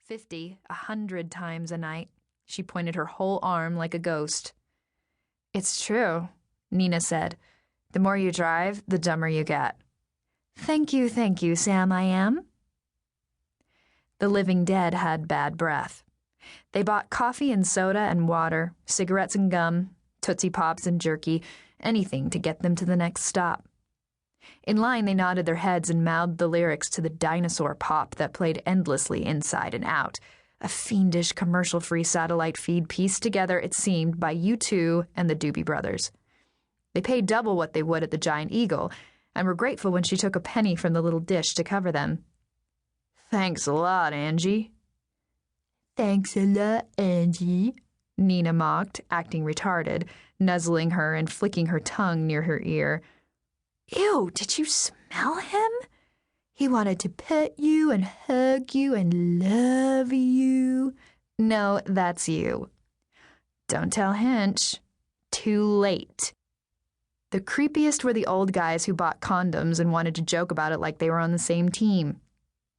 50, 100 times a night. She pointed her whole arm like a ghost. "It's true," Nina said. "The more you drive, the dumber you get." Thank you, Sam, I am." The living dead had bad breath. They bought coffee and soda and water, cigarettes and gum, Tootsie Pops and jerky, anything to get them to the next stop. In line, they nodded their heads and mouthed the lyrics to the dinosaur pop that played endlessly inside and out, a fiendish commercial-free satellite feed pieced together, it seemed, by U2 and the Doobie Brothers. They paid double what they would at the Giant Eagle, and were grateful when she took a penny from the little dish to cover them. "Thanks a lot, Angie." "Thanks a lot, Angie," Nina mocked, acting retarded, nuzzling her and flicking her tongue near her ear. "Ew, did you smell him? He wanted to pet you and hug you and love you." "No, that's you." "Don't tell Hinch." "Too late." The creepiest were the old guys who bought condoms and wanted to joke about it like they were on the same team.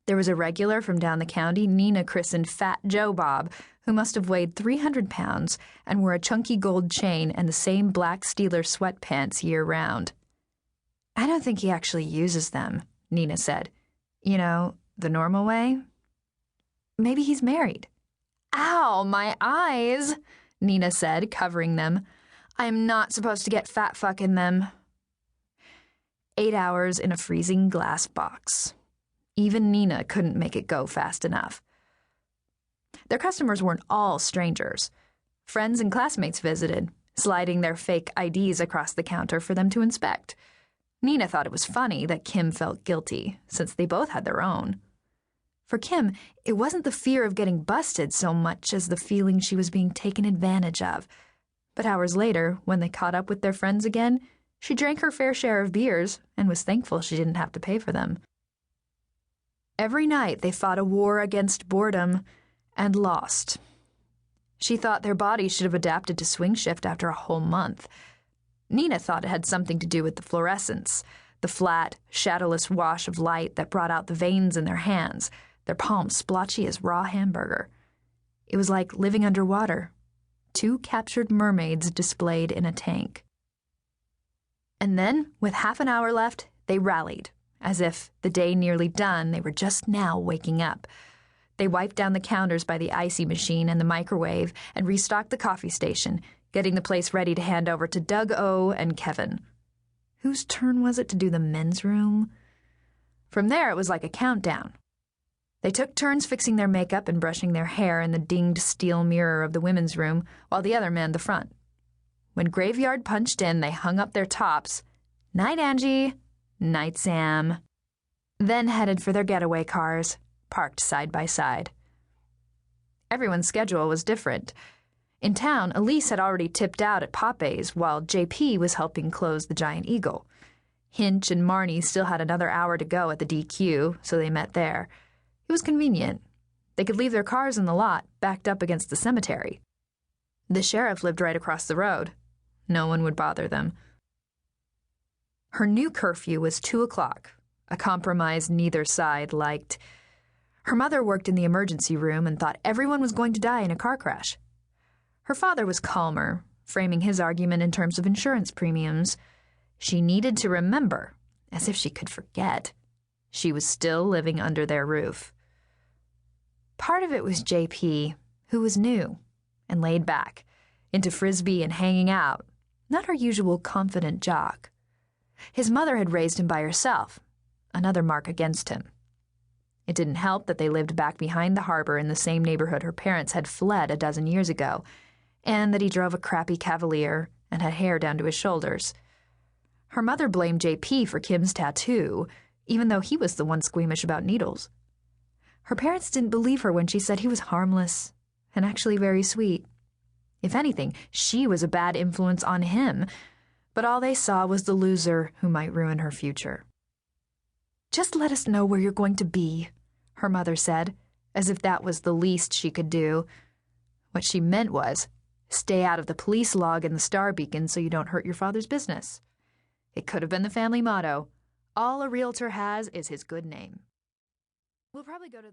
There was a regular from down the county Nina christened Fat Joe Bob, who must have weighed 300 pounds and wore a chunky gold chain and the same black Steeler sweatpants year-round. "I don't think he actually uses them," Nina said. "You know, the normal way. Maybe he's married." "Ow, my eyes," Nina said, covering them. "I am not supposed to get fat fuck in them." 8 hours in a freezing glass box. Even Nina couldn't make it go fast enough. Their customers weren't all strangers. Friends and classmates visited, sliding their fake IDs across the counter for them to inspect. Nina thought it was funny that Kim felt guilty, since they both had their own. For Kim, it wasn't the fear of getting busted so much as the feeling she was being taken advantage of. But hours later, when they caught up with their friends again, she drank her fair share of beers and was thankful she didn't have to pay for them. Every night they fought a war against boredom and lost. She thought their bodies should have adapted to swing shift after a whole month. Nina thought it had something to do with the fluorescence, the flat, shadowless wash of light that brought out the veins in their hands, their palms splotchy as raw hamburger. It was like living underwater. 2 captured mermaids displayed in a tank. And then, with half an hour left, they rallied, as if, the day nearly done, they were just now waking up. They wiped down the counters by the icy machine and the microwave and restocked the coffee station, getting the place ready to hand over to Doug O. and Kevin. Whose turn was it to do the men's room? From there, it was like a countdown. They took turns fixing their makeup and brushing their hair in the dinged steel mirror of the women's room, while the other manned the front. When graveyard punched in, they hung up their tops. "Night, Angie." "Night, Sam." Then headed for their getaway cars, parked side by side. Everyone's schedule was different. In town, Elise had already tipped out at Pope's, while JP was helping close the Giant Eagle. Hinch and Marnie still had another hour to go at the DQ, so they met there. It was convenient. They could leave their cars in the lot, backed up against the cemetery. The sheriff lived right across the road. No one would bother them. Her new curfew was 2 o'clock, a compromise neither side liked. Her mother worked in the emergency room and thought everyone was going to die in a car crash. Her father was calmer, framing his argument in terms of insurance premiums. She needed to remember, as if she could forget, she was still living under their roof. Part of it was JP, who was new and laid back, into Frisbee and hanging out, not her usual confident jock. His mother had raised him by herself, another mark against him. It didn't help that they lived back behind the harbor in the same neighborhood her parents had fled a dozen years ago, and that he drove a crappy Cavalier and had hair down to his shoulders. Her mother blamed JP for Kim's tattoo, even though he was the one squeamish about needles. Her parents didn't believe her when she said he was harmless and actually very sweet. If anything, she was a bad influence on him, but all they saw was the loser who might ruin her future. "Just let us know where you're going to be," her mother said, as if that was the least she could do. What she meant was, stay out of the police log and the star beacon so you don't hurt your father's business. It could have been the family motto, all a realtor has is his good name. We'll probably go to the